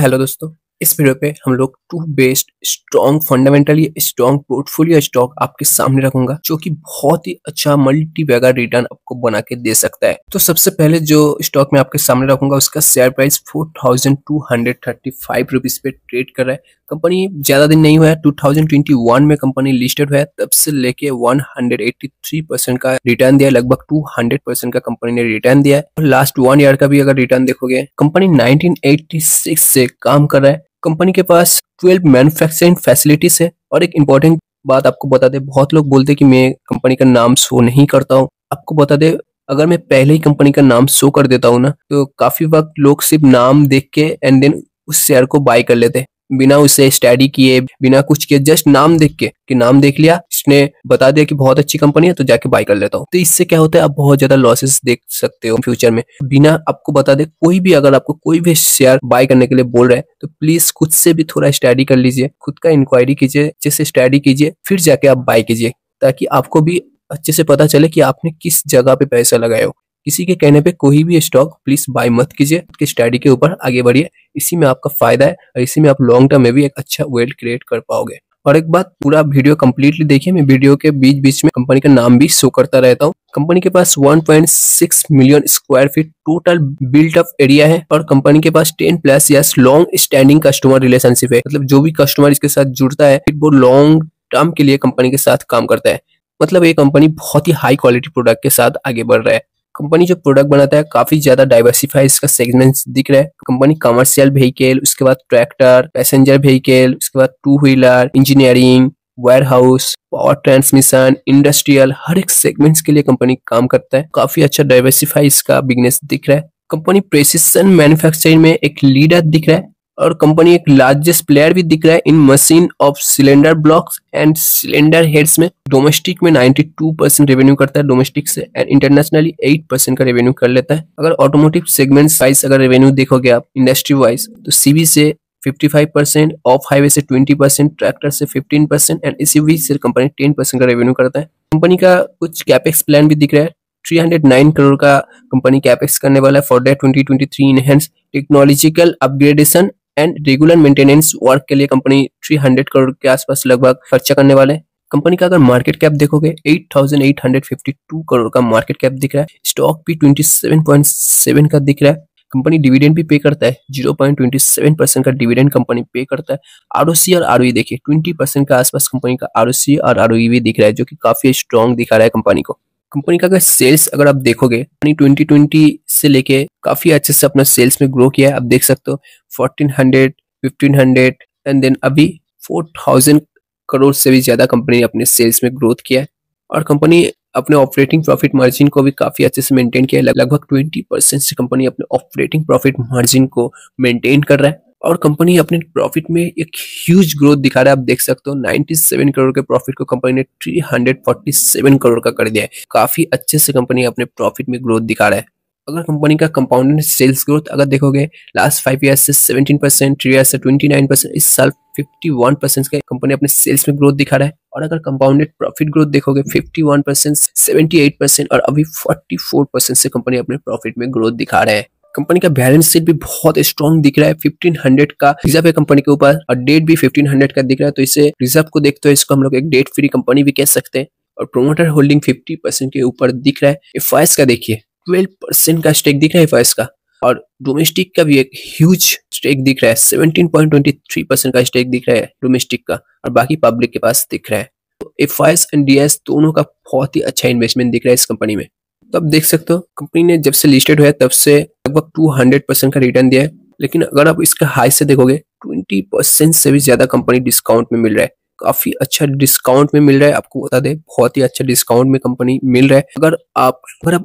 Hello दोस्तों, इस video पे हम लोग two best strong fundamentally strong portfolio stock आपके सामने रखूंगा जो कि बहुत ही अच्छा मल्टी बैगर रिटर्न आपको बना के दे सकता है। तो सबसे पहले जो स्टॉक मैं आपके सामने रखूंगा उसका शेयर प्राइस 4235 रुपीज पे ट्रेड कर रहा है। कंपनी ज्यादा दिन नहीं हुआ है, 2021 में कंपनी लिस्टेड हुआ है, तब से लेके 183% का रिटर्न दिया है, लगभग 200% का कंपनी ने रिटर्न दिया है। और लास्ट 1 ईयर का भी अगर रिटर्न देखोगे, कंपनी 1986 से काम कर रहा है। कंपनी के पास 12 मैन्युफैक्चरिंग फैसिलिटीज है। और एक इम्पोर्टेंट बात आपको बता दे, बहुत लोग बोलते कि मैं कंपनी का नाम शो नहीं करता हूँ। आपको बता दे, अगर मैं पहले ही कंपनी का नाम शो कर देता हूँ ना, तो काफी वक्त लोग सिर्फ नाम देख के एंड देन उस शेयर को बाय कर लेते, बिना उसे स्टडी किए, बिना कुछ किए, जस्ट नाम देख के कि नाम देख लिया, इसने बता दिया कि बहुत अच्छी कंपनी है तो जाके बाय कर लेता हूँ। तो इससे क्या होता है, आप बहुत ज्यादा लॉसेस देख सकते हो फ्यूचर में। बिना आपको बता दे, कोई भी अगर आपको कोई भी शेयर बाय करने के लिए बोल रहा है तो प्लीज खुद से भी थोड़ा स्टडी कर लीजिए, खुद का इंक्वायरी कीजिए, अच्छे से स्टडी कीजिए, फिर जाके आप बाय कीजिए, ताकि आपको भी अच्छे से पता चले कि आपने किस जगह पे पैसा लगाया हो। किसी के कहने पे कोई भी स्टॉक प्लीज बाय मत कीजिए, कि स्टडी के ऊपर आगे बढ़िए। इसी में आपका फायदा है और इसी में आप लॉन्ग टर्म में भी एक अच्छा वेल्थ क्रिएट कर पाओगे। और एक बात, पूरा वीडियो कंप्लीटली देखिए, मैं वीडियो के बीच बीच में कंपनी का नाम भी शो करता रहता हूँ। कंपनी के पास 1.6 million square feet total built up area है और कंपनी के पास 10+ years long standing customer relationship है। मतलब जो भी कस्टमर इसके साथ जुड़ता है वो लॉन्ग टर्म के लिए कंपनी के साथ काम करता है। मतलब ये कंपनी बहुत ही हाई क्वालिटी प्रोडक्ट के साथ आगे बढ़ रहा है। कंपनी जो प्रोडक्ट बनाता है काफी ज्यादा डाइवर्सिफाई इसका सेगमेंट्स दिख रहा है। कंपनी कमर्शियल व्हीकल, उसके बाद ट्रैक्टर, पैसेंजर व्हीकल, उसके बाद 2 wheeler, engineering, warehouse, power transmission, industrial, हर एक सेगमेंट्स के लिए कंपनी काम करता है। काफी अच्छा डाइवर्सिफाई इसका बिजनेस दिख रहा है। कंपनी प्रेसिशन मैन्युफैक्चरिंग में एक लीडर दिख रहा है और कंपनी एक लार्जेस्ट प्लेयर भी दिख रहा है in machine of cylinder blocks and cylinder heads में। डोमेस्टिक में 92% रेवेन्यू करता है डोमेस्टिक से, एंड इंटरनेशनली 8% का रेवेन्यू कर लेता है। अगर ऑटोमोटिव सेगमेंट वाइज अगर रेवेन्यू देखोगे आप इंडस्ट्री वाइज, तो सीवी से 55%, ऑफ हाईवे से 20%, ट्रैक्टर से 15% एंड एसयूवी से कंपनी 10% का रेवेन्यू करता है। कंपनी का कुछ कैपेक्स प्लान भी दिख रहा है। 309 करोड़ का कंपनी कैपेक्स करने वाला है for that 2023 enhance technological upgradation and regular maintenance work के लिए कंपनी 300 करोड़ के आसपास लगभग खर्चा करने वाले हैं। कंपनी का अगर मार्केट कैप देखोगे 8,852 करोड़ का मार्केट कैप दिख रहा है। स्टॉक भी 27.7 का दिख रहा है। कंपनी डिविडेंड भी पे करता है, 0.27% का डिविडेंड कंपनी पे करता है। आरओसी और आरओई देखिए, 20% का आसपास कंपनी का आरओसी और आरओई भी दिख रहा है, जो कि काफी स्ट्रॉन्ग दिखा रहा है कंपनी को। कंपनी का अगर सेल्स अगर आप देखोगे, 2020 से लेके काफी अच्छे से अपना सेल्स में ग्रो किया है। आप देख सकते हो 1400, 1500 एंड देन अभी 4000 करोड़ से भी ज्यादा कंपनी ने अपने सेल्स में ग्रोथ किया है। और कंपनी अपने ऑपरेटिंग प्रॉफिट मार्जिन को भी काफी अच्छे से मेंटेन किया है। लगभग 20% से कंपनी अपने ऑपरेटिंग प्रॉफिट मार्जिन को मेंटेन कर रहा है और कंपनी अपने प्रॉफिट में एक ह्यूज ग्रोथ दिखा रहा है। आप देख सकते हो 97 करोड़ के प्रॉफिट को कंपनी ने 347 करोड़ का कर दिया है। काफी अच्छे से कंपनी अपने प्रॉफिट में ग्रोथ दिखा रहा है। अगर कंपनी का कंपाउंडेड सेल्स ग्रोथ अगर देखोगे, लास्ट 5 ईयर से 17%, 3 ईयर से 29%, इस साल 51% का कंपनी अपने सेल्स में ग्रोथ दिखा रहा है। और अगर कंपाउंडेड प्रॉफिट ग्रोथ देखोगे 51%, 78% और अभी 44% से कंपनी अपने प्रॉफिट में ग्रोथ दिखा रहा है। कंपनी का बैलेंस शीट भी बहुत स्ट्रॉन्ग दिख रहा है। 1500 का रिजर्व है कंपनी के ऊपर और डेट भी 1500 का दिख रहा है। तो इसे रिजर्व को देखते हुए इसको हम लोग एक डेट फ्री कंपनी भी कह सकते हैं। और प्रोमोटर होल्डिंग 50% के ऊपर दिख रहा है। एफआईएस का देखिए 12% का स्टेक दिख रहा है एफआईएस का, और डोमेस्टिक का भी एक ह्यूज स्टेक दिख रहा है। 17.23% का स्टेक दिख रहा है डोमेस्टिक का, और बाकी पब्लिक के पास दिख रहा है। तो एफआईएस एंड डीएस दोनों का बहुत ही अच्छा इन्वेस्टमेंट दिख रहा है इस कंपनी में। तो आप देख सकते हो कंपनी ने जब से लिस्टेड हुआ है तब से लगभग 200% का रिटर्न दिया है। लेकिन अगर आप इसका हाई से देखोगे 20% से भी ज्यादा कंपनी डिस्काउंट में मिल रहा है। काफी अच्छा डिस्काउंट में मिल रहा है। आपको बता दे, बहुत ही अच्छा डिस्काउंट में कंपनी मिल रहा है। अगर आप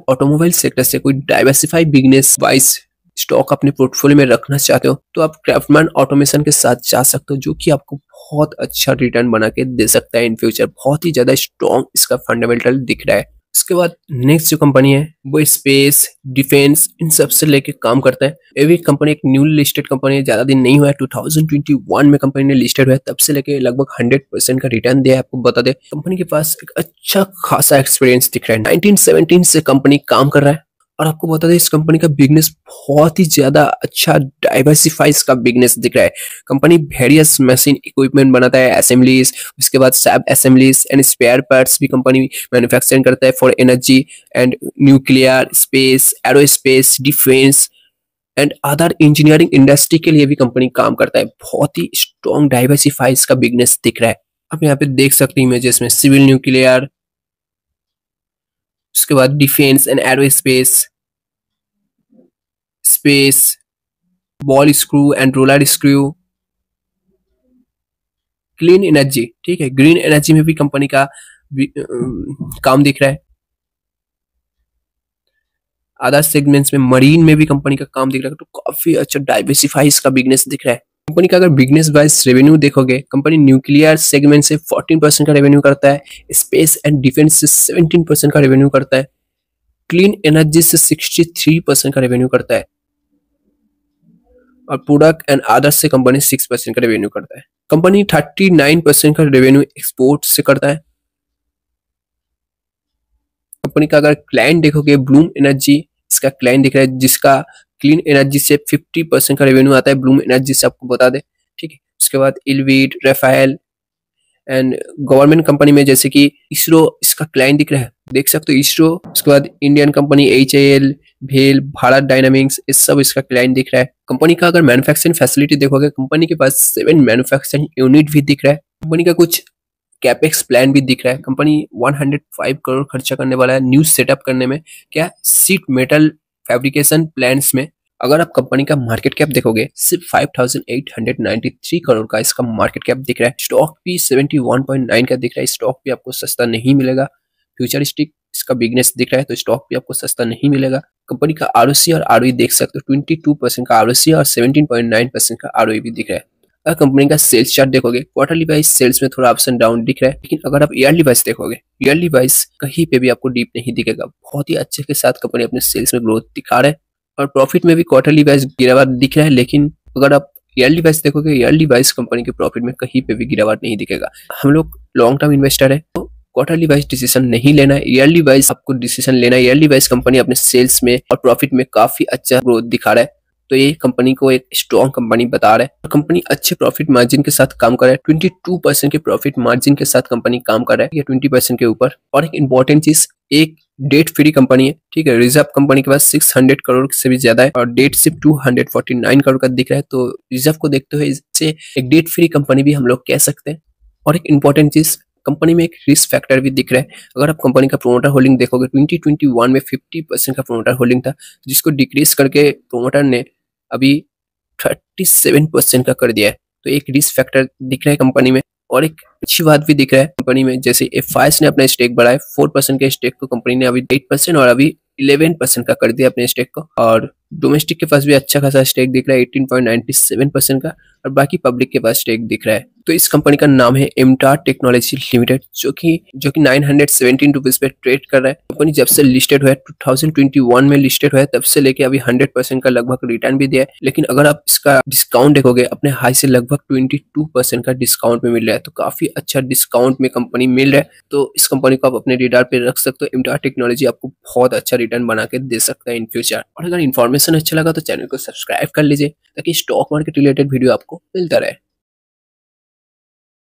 ऑटोमोबाइल सेक्टर से कोई डाइवर्सिफाई बिजनेस वाइज स्टॉक अपने पोर्टफोलियो में रखना चाहते हो तो आप क्राफ्टमैन ऑटोमेशन के साथ जा सकते हो, जो कि आपको बहुत अच्छा रिटर्न बना के दे सकता है इन फ्यूचर। बहुत ही ज्यादा स्ट्रॉन्ग इसका फंडामेंटल दिख रहा है। उसके बाद नेक्स्ट जो कंपनी है वो स्पेस, डिफेंस, इन सब से लेके काम करता है। ये भी कंपनी एक न्यू लिस्टेड कंपनी है, ज्यादा दिन नहीं हुआ है। 2021 में कंपनी ने लिस्टेड हुआ है, तब से लेके लगभग 100% का रिटर्न दिया है। आपको बता दे, कंपनी के पास एक अच्छा खासा एक्सपीरियंस दिख रहा है। 1917 से कंपनी काम कर रहा है और आपको बता दें इस कंपनी का बिजनेस बहुत ही ज्यादा अच्छा डाइवर्सिफाइज का बिजनेस दिख रहा है। कंपनी वेरियस मशीन इक्विपमेंट बनाता है, असेंबलीज, उसके बाद सब असेंबलीज एंड स्पेयर पार्ट्स भी कंपनी मैन्युफैक्चरिंग करता है for energy and nuclear, space, aerospace, defence and other engineering industry के लिए भी कंपनी काम करता है। बहुत ही स्ट्रॉन्ग डाइवर्सिफाइज का बिजनेस दिख रहा है। आप यहाँ पे देख सकते हैं इमेजेस में सिविल न्यूक्लियर, उसके बाद defence and aerospace, space, ball screw and roller screw, clean energy, ठीक है, ग्रीन एनर्जी में भी कंपनी का काम दिख रहा है। अदर सेगमेंट्स में मरीन में भी कंपनी का काम दिख रहा है। तो काफी अच्छा डाइवर्सिफाइज का बिजनेस दिख रहा है। कंपनी का अगर बिजनेस वाइज रेवेन्यू देखोगे, कंपनी न्यूक्लियर सेगमेंट से 14% का रेवेन्यू करता है, स्पेस एंड डिफेंस से 17% का रेवेन्यू करता है, क्लीन एनर्जी से 63% का रेवेन्यू करता है, और प्रोडक्ट एंड अदर्स से कंपनी 6% का रेवेन्यू करता है। कंपनी 39% का रेवेन्यू एक्सपोर्ट से करता है। कंपनी का अगर क्लाइंट देखोगे, ब्लूम एनर्जी इसका क्लाइंट दिख रहा है, जिसका क्लीन एनर्जी से 50% का रेवेन्यू आता है। ब्लूम एनर्जी से आपको बता दे, ठीक है। उसके बाद इलवीड, रेफाइल एंड गवर्नमेंट कंपनी में जैसे कि इसरो इसका क्लाइंट दिख रहा है, देख सकते हो इसरो। उसके बाद इंडियन कंपनी HAL, भेल, भारत डायनामिक्स, इस सब इसका क्लाइंट दिख रहा है। कंपनी का अगर मैन्युफैक्चरिंग फैसिलिटी देखोगे, कंपनी के पास 7 मैन्युफैक्चरिंग यूनिट भी दिख रहा है। कंपनी का कुछ कैपेक्स प्लान भी दिख रहा है। कंपनी 105 करोड़ खर्चा करने वाला है न्यू सेटअप करने में, क्या सीट मेटल फैब्रिकेशन प्लांट्स में। अगर आप कंपनी का मार्केट कैप देखोगे, सिर्फ 5,893 करोड़ का इसका मार्केट कैप दिख रहा है। स्टॉक भी 71.9 का दिख रहा है। स्टॉक भी आपको सस्ता नहीं मिलेगा। फ्यूचरिस्टिक इसका बिजनेस दिख रहा है, तो स्टॉक भी आपको सस्ता नहीं मिलेगा। कंपनी का ROC और ROE देख सकते हो, 22% का ROC और 17.9% का ROE भी दिख रहा है। अगर कंपनी का सेल्स चार्ट देखोगे, क्वार्टरली वाइज सेल्स में थोड़ा अप्स एंड डाउन दिख रहा है, लेकिन अगर आप ईयरली वाइज देखोगे, ईयरली वाइज कहीं पे भी आपको डीप नहीं दिखेगा। बहुत ही अच्छे के साथ कंपनी अपने सेल्स में ग्रोथ दिखा रहा है, और प्रॉफिट में भी क्वार्टरली वाइज गिरावट दिख रहा है। लेकिन अगर आप ईयरली वाइज देखोगे, ईयरली वाइज कंपनी के प्रॉफिट में कहीं पे भी गिरावट नहीं दिखेगा। हम लोग लॉन्ग टर्म इन्वेस्टर है, तो क्वार्टरली वाइज डिसीजन नहीं लेना है, ईयरली वाइज आपको डिसीजन लेना है। ईयरली वाइज कंपनी अपने सेल्स में और प्रॉफिट में काफी अच्छा ग्रोथ दिखा रहा है, तो ये कंपनी को एक स्ट्रॉन्ग कंपनी बता रहा है। कंपनी अच्छे प्रॉफिट मार्जिन के साथ काम कर रहा है। 22% के प्रॉफिट मार्जिन के साथ कंपनी काम कर रहा है, या 20% के ऊपर। और एक इंपॉर्टेंट चीज, एक डेट फ्री कंपनी है, ठीक है। रिजर्व कंपनी के पास 600 करोड़ से भी ज्यादा है, और डेट सिर्फ 249 करोड़ का दिख रहा है। तो रिजर्व को देखते हुए इससे एक डेट फ्री कंपनी भी हम लोग कह सकते हैं। और एक इंपॉर्टेंट चीज, कंपनी में एक रिस्क फैक्टर भी दिख रहा है। अगर आप कंपनी का प्रोमोटर होल्डिंग देखोगे, 2021 में 50% का प्रोमोटर होल्डिंग था, जिसको डिक्रीज करके प्रोमोटर ने अभी 37% का कर दिया है। तो एक रिस्क फैक्टर दिख रहा है कंपनी में। और एक अच्छी बात भी दिख रहा है कंपनी में, जैसे FIS ने अपना स्टेक बढ़ाया 4% के स्टेक को कंपनी ने अभी 8% और अभी 11% का कर दिया अपने स्टेक को। और डोमेस्टिक के पास भी अच्छा खासा स्टेक दिख रहा है, 18.97% का, और बाकी पब्लिक के पास स्टेक दिख रहा है। तो इस कंपनी का नाम है एमटार टेक्नोलॉजी लिमिटेड, जो कि 917 रुपीज पे ट्रेड कर रहा है। कंपनी जब से लिस्टेड हुआ है, 2021 में लिस्टेड हुआ है, तब से लेके अभी 100% का लगभग रिटर्न भी दिया है। लेकिन अगर आप इसका डिस्काउंट देखोगे, अपने हाई से लगभग 22% का डिस्काउंट में मिल रहा है। तो काफी अच्छा डिस्काउंट में कंपनी मिल रहा है। तो इस कंपनी को आप अपने रेडार पे रख सकते हो। एमटार टेक्नोलॉजी आपको बहुत अच्छा रिटर्न बना के दे सकता है इन फ्यूचर। और अगर इन्फॉर्मेशन अच्छा लगा तो चैनल को सब्सक्राइब कर लीजिए, ताकि स्टॉक मार्केट रिलेटेड वीडियो आपको मिलता रहे।